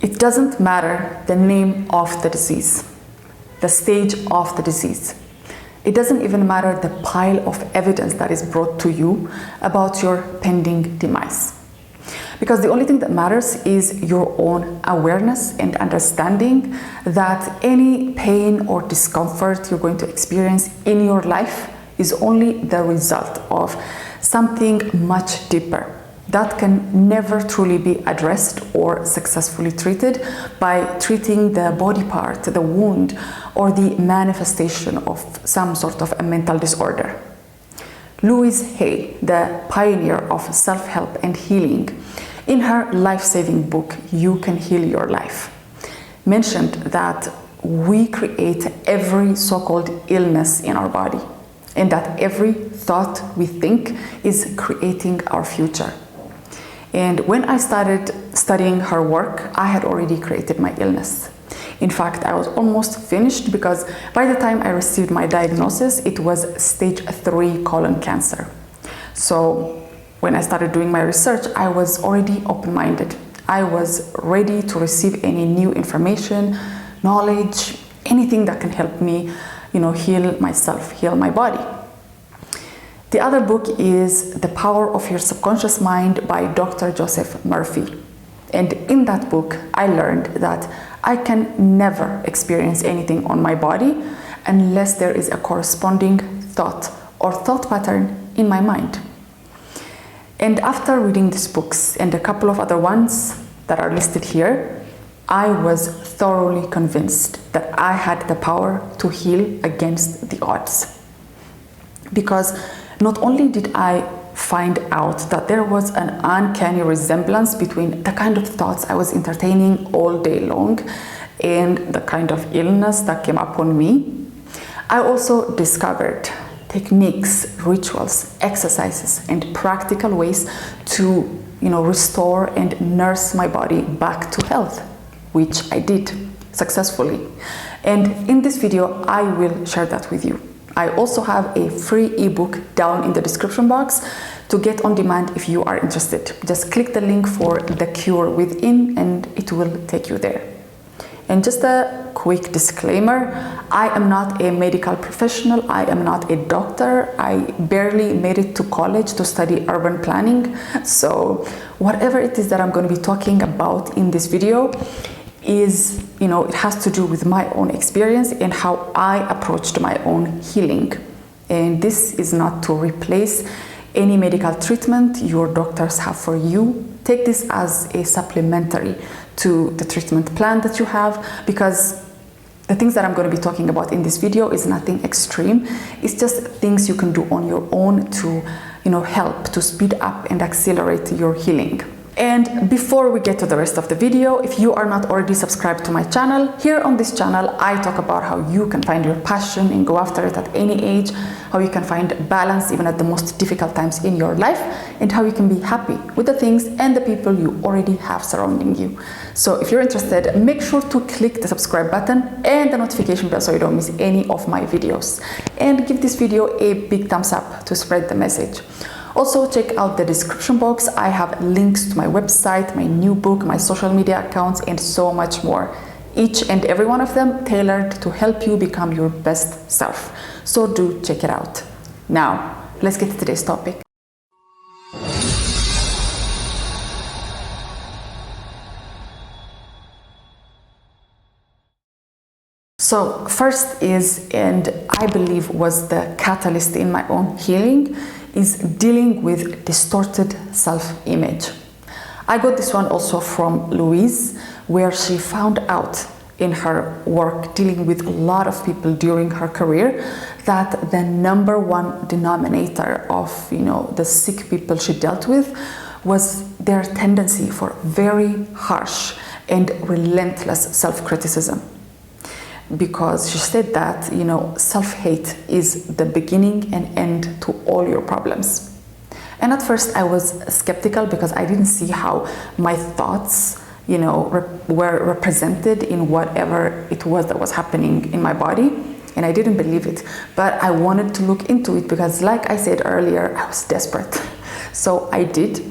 It doesn't matter the name of the disease, the stage of the disease. It doesn't even matter the pile of evidence that is brought to you about your pending demise. Because the only thing that matters is your own awareness and understanding that any pain or discomfort you're going to experience in your life is only the result of something much deeper that can never truly be addressed or successfully treated by treating the body part, the wound, or the manifestation of some sort of a mental disorder. Louise Hay, the pioneer of self-help and healing, in her life-saving book, You Can Heal Your Life, mentioned that we create every so-called illness in our body, and that every thought we think is creating our future. And when I started studying her work, I had already created my illness. In fact, I was almost finished because by the time I received my diagnosis, it was stage 3 colon cancer. So when I started doing my research, I was already open-minded. I was ready to receive any new information, knowledge, anything that can help me, heal myself, heal my body. The other book is The Power of Your Subconscious Mind by Dr. Joseph Murphy. And in that book, I learned that I can never experience anything on my body unless there is a corresponding thought or thought pattern in my mind. And after reading these books and a couple of other ones that are listed here, I was thoroughly convinced that I had the power to heal against the odds. Because not only did I find out that there was an uncanny resemblance between the kind of thoughts I was entertaining all day long and the kind of illness that came upon me, I also discovered techniques, rituals, exercises, and practical ways to, restore and nurse my body back to health, which I did successfully. And in this video, I will share that with you. I also have a free ebook down in the description box to get on demand if you are interested. Just click the link for The Cure Within and it will take you there. And just a quick disclaimer, I am not a medical professional, I am not a doctor, I barely made it to college to study urban planning. So whatever it is that I'm going to be talking about in this video is, it has to do with my own experience and how I approached my own healing. And this is not to replace any medical treatment your doctors have for you. Take this as a supplementary to the treatment plan that you have, because the things that I'm going to be talking about in this video is nothing extreme. It's just things you can do on your own to, help to speed up and accelerate your healing. And before we get to the rest of the video, if you are not already subscribed to my channel, here on this channel, I talk about how you can find your passion and go after it at any age, how you can find balance even at the most difficult times in your life, and how you can be happy with the things and the people you already have surrounding you. So if you're interested, make sure to click the subscribe button and the notification bell so you don't miss any of my videos. And give this video a big thumbs up to spread the message. Also, check out the description box. I have links to my website, my new book, my social media accounts, and so much more. Each and every one of them tailored to help you become your best self. So do check it out. Now, let's get to today's topic. So first is, and I believe was the catalyst in my own healing, is dealing with distorted self-image. I got this one also from Louise, where she found out in her work dealing with a lot of people during her career that the number one denominator of the sick people she dealt with was their tendency for very harsh and relentless self-criticism. Because she said that, self-hate is the beginning and end to all your problems. And at first I was skeptical because I didn't see how my thoughts, were represented in whatever it was that was happening in my body. And I didn't believe it. But I wanted to look into it because, like I said earlier, I was desperate. So I did.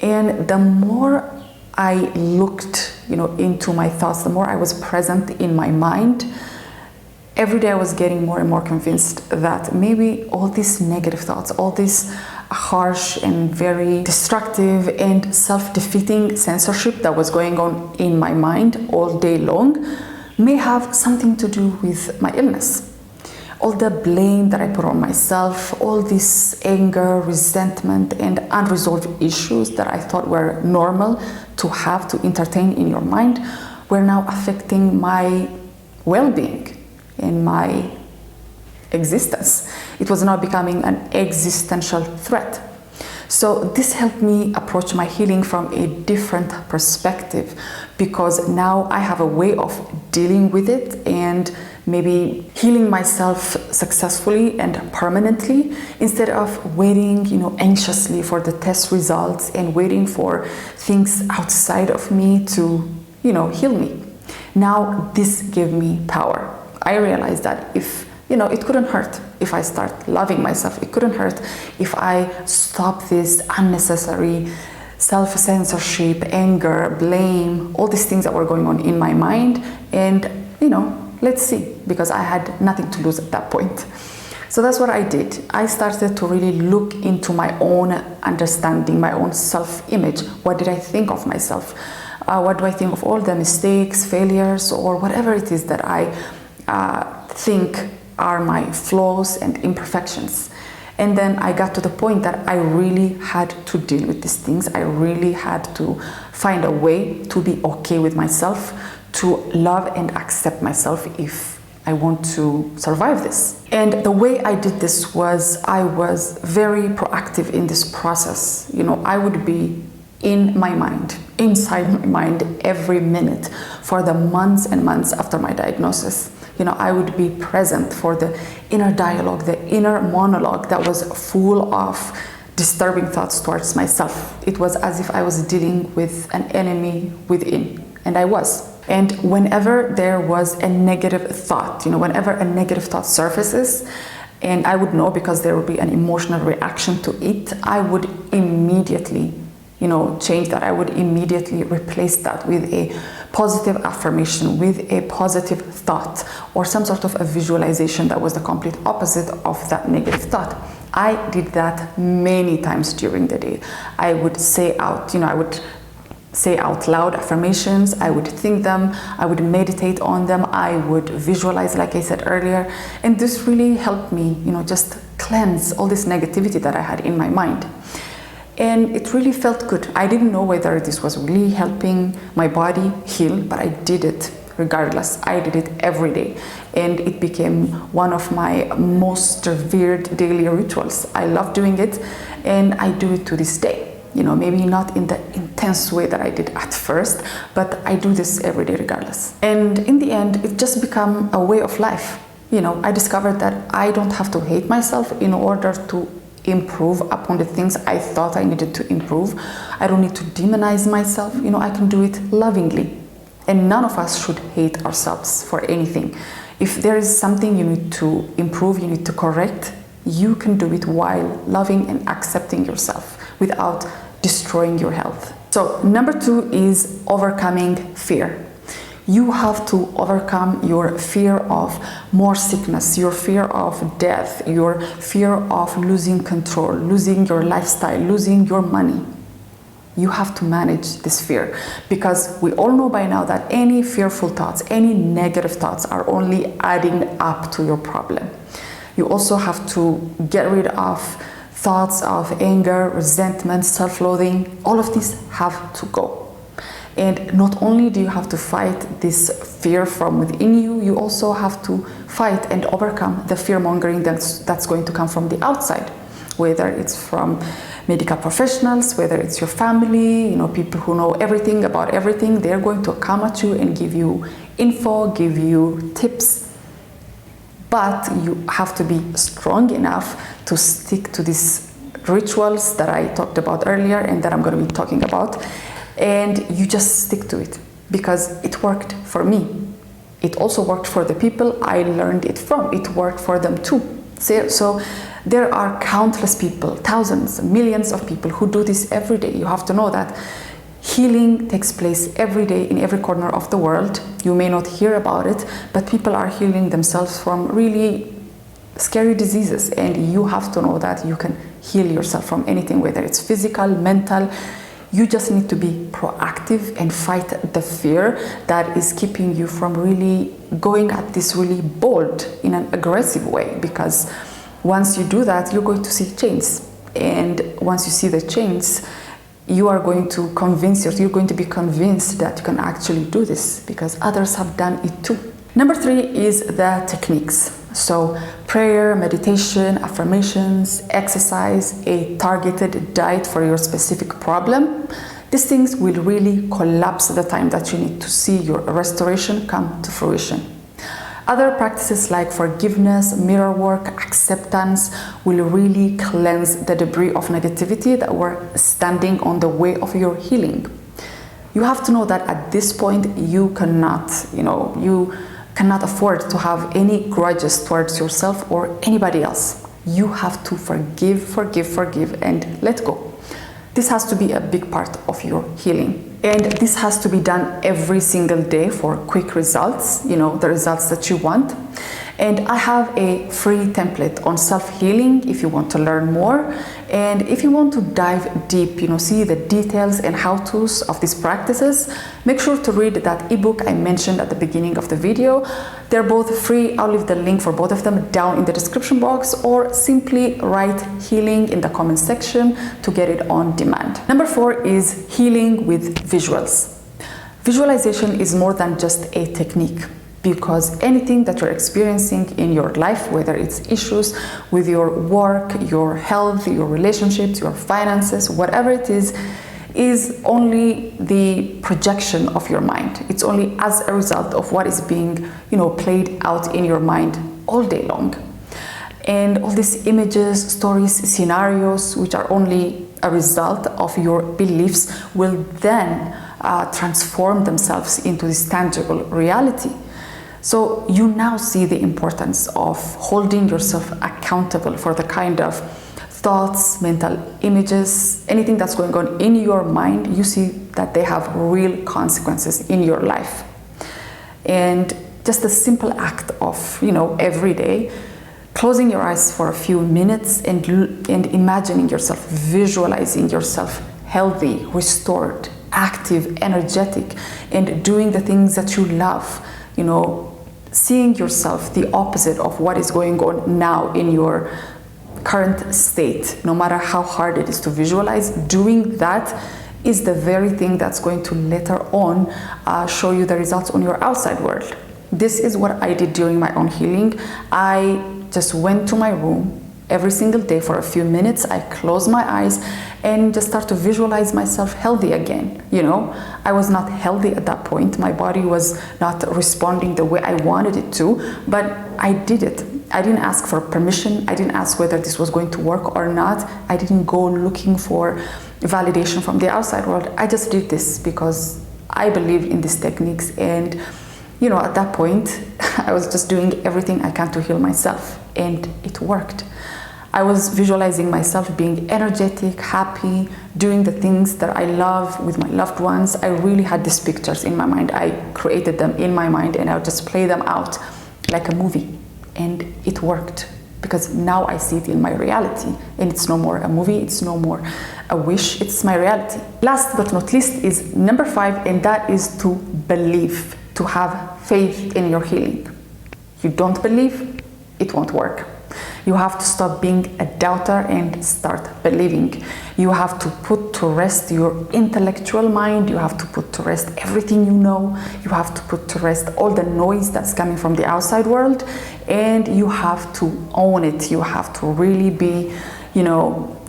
And the more I looked, into my thoughts, the more I was present in my mind, every day I was getting more and more convinced that maybe all these negative thoughts, all this harsh and very destructive and self-defeating censorship that was going on in my mind all day long may have something to do with my illness. All the blame that I put on myself, all this anger, resentment, and unresolved issues that I thought were normal to have, to entertain in your mind, were now affecting my well-being and my existence. It was now becoming an existential threat. So this helped me approach my healing from a different perspective, because now I have a way of dealing with it and maybe healing myself successfully and permanently, instead of waiting, anxiously for the test results and waiting for things outside of me to, heal me. Now this gave me power. I realized that if, it couldn't hurt if I start loving myself. It couldn't hurt if I stop this unnecessary self-censorship, anger, blame, all these things that were going on in my mind. And, let's see, because I had nothing to lose at that point. So that's what I did. I started to really look into my own understanding, my own self-image. What did I think of myself? What do I think of all the mistakes, failures, or whatever it is that I think are my flaws and imperfections? And then I got to the point that I really had to deal with these things. I really had to find a way to be okay with myself, to love and accept myself if I want to survive this. And the way I did this was, I was very proactive in this process. I would be in my mind, inside my mind every minute for the months and months after my diagnosis. I would be present for the inner dialogue, the inner monologue that was full of disturbing thoughts towards myself. It was as if I was dealing with an enemy within, and I was. And whenever there was a negative thought, whenever a negative thought surfaces, and I would know because there would be an emotional reaction to it, I would immediately, change that. I would immediately replace that with a positive affirmation, with a positive thought, or some sort of a visualization that was the complete opposite of that negative thought. I did that many times during the day. I would say out, I would say out loud affirmations, I would think them, I would meditate on them, I would visualize, like I said earlier, and this really helped me, just cleanse all this negativity that I had in my mind. And it really felt good. I didn't know whether this was really helping my body heal, but I did it regardless. I did it every day, and it became one of my most revered daily rituals. I love doing it, and I do it to this day. Maybe not in the intense way that I did at first, but I do this every day regardless. And in the end, it just became a way of life. I discovered that I don't have to hate myself in order to improve upon the things I thought I needed to improve. I don't need to demonize myself. I can do it lovingly. And none of us should hate ourselves for anything. If there is something you need to improve, you need to correct, you can do it while loving and accepting yourself without destroying your health. So number 2 is overcoming fear. You have to overcome your fear of more sickness, your fear of death, your fear of losing control, losing your lifestyle, losing your money. You have to manage this fear, because we all know by now that any fearful thoughts, any negative thoughts are only adding up to your problem. You also have to get rid of thoughts of anger, resentment, self-loathing. All of these have to go. And not only do you have to fight this fear from within you, you also have to fight and overcome the fear-mongering that's going to come from the outside, whether it's from medical professionals, whether it's your family, people who know everything about everything. They're going to come at you and give you info, give you tips. But you have to be strong enough to stick to these rituals that I talked about earlier and that I'm going to be talking about. And you just stick to it, because it worked for me. It also worked for the people I learned it from. It worked for them too. So there are countless people, thousands, millions of people who do this every day. You have to know that Healing takes place every day in every corner of the world. You may not hear about it, but people are healing themselves from really scary diseases, and you have to know that you can heal yourself from anything, whether it's physical, mental. You just need to be proactive and fight the fear that is keeping you from really going at this really bold in an aggressive way, because once you do that, you're going to see change. And once you see the change, you are going to you're going to be convinced that you can actually do this because others have done it too. Number 3 is the techniques. So prayer, meditation, affirmations, exercise, a targeted diet for your specific problem. These things will really collapse the time that you need to see your restoration come to fruition. Other practices like forgiveness, mirror work, acceptance will really cleanse the debris of negativity that were standing on the way of your healing. You have to know that at this point you cannot afford to have any grudges towards yourself or anybody else. You have to forgive, and let go. This has to be a big part of your healing. And this has to be done every single day for quick results, the results that you want. And I have a free template on self-healing if you want to learn more. And if you want to dive deep, see the details and how-tos of these practices, make sure to read that ebook I mentioned at the beginning of the video. They're both free. I'll leave the link for both of them down in the description box, or simply write healing in the comment section to get it on demand. Number 4 is healing with visuals. Visualization is more than just a technique, because anything that you're experiencing in your life, whether it's issues with your work, your health, your relationships, your finances, whatever it is only the projection of your mind. It's only as a result of what is being, played out in your mind all day long. And all these images, stories, scenarios, which are only a result of your beliefs, will then transform themselves into this tangible reality. So you now see the importance of holding yourself accountable for the kind of thoughts, mental images, anything that's going on in your mind. You see that they have real consequences in your life. And just a simple act of, every day, closing your eyes for a few minutes and imagining yourself, visualizing yourself healthy, restored, active, energetic, and doing the things that you love, seeing yourself the opposite of what is going on now in your current state. No matter how hard it is to visualize, doing that is the very thing that's going to later on show you the results on your outside world. This is what I did during my own healing. I just went to my room every single day for a few minutes. I closed my eyes and just start to visualize myself healthy again. I was not healthy at that point. My body was not responding the way I wanted it to, but I did it. I didn't ask for permission. I didn't ask whether this was going to work or not. I didn't go looking for validation from the outside world. I just did this because I believe in these techniques. And, at that point, I was just doing everything I can to heal myself, and it worked. I was visualizing myself being energetic, happy, doing the things that I love with my loved ones. I really had these pictures in my mind. I created them in my mind, and I would just play them out like a movie. And it worked, because now I see it in my reality, and it's no more a movie, it's no more a wish, it's my reality. Last but not least is number 5, and that is to believe, to have faith in your healing. You don't believe, it won't work. You have to stop being a doubter and start believing. You have to put to rest your intellectual mind. You have to put to rest everything you know. You have to put to rest all the noise that's coming from the outside world. And you have to own it. You have to really be,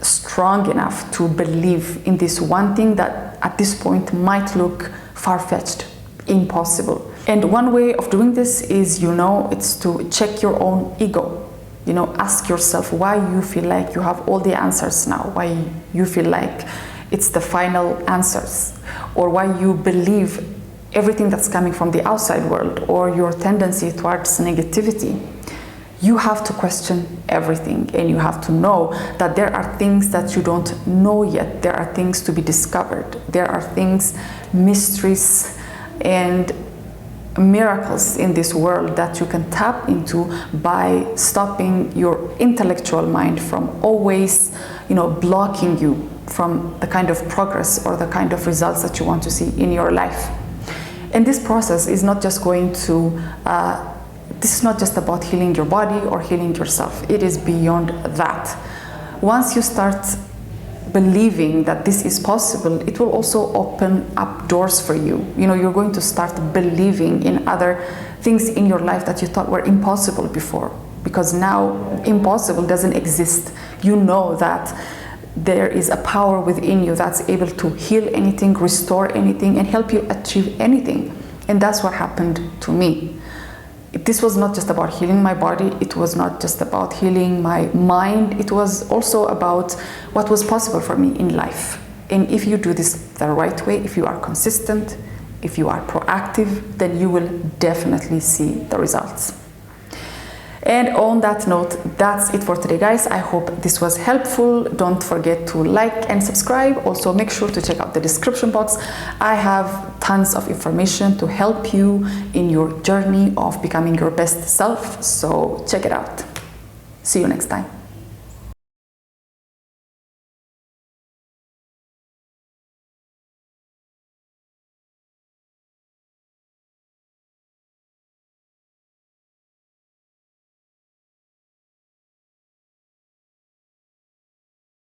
strong enough to believe in this one thing that at this point might look far-fetched, impossible. And one way of doing this is, it's to check your own ego. Ask yourself why you feel like you have all the answers now, why you feel like it's the final answers, or why you believe everything that's coming from the outside world, or your tendency towards negativity. you have to question everything, and you have to know that there are things that you don't know yet. There are things to be discovered. There are things, mysteries and miracles in this world that you can tap into by stopping your intellectual mind from always, blocking you from the kind of progress or the kind of results that you want to see in your life. And this process is not just going to this is not just about healing your body or healing yourself. It is beyond that. Once you start believing that this is possible, it will also open up doors for you. You're going to start believing in other things in your life that you thought were impossible before, because now impossible doesn't exist. You know that there is a power within you that's able to heal anything, restore anything, and help you achieve anything. And that's what happened to me. This was not just about healing my body, it was not just about healing my mind, it was also about what was possible for me in life. And if you do this the right way, if you are consistent, if you are proactive, then you will definitely see the results. And on that note, that's it for today, guys. I hope this was helpful. Don't forget to like and subscribe. Also, make sure to check out the description box. I have tons of information to help you in your journey of becoming your best self. So check it out. See you next time.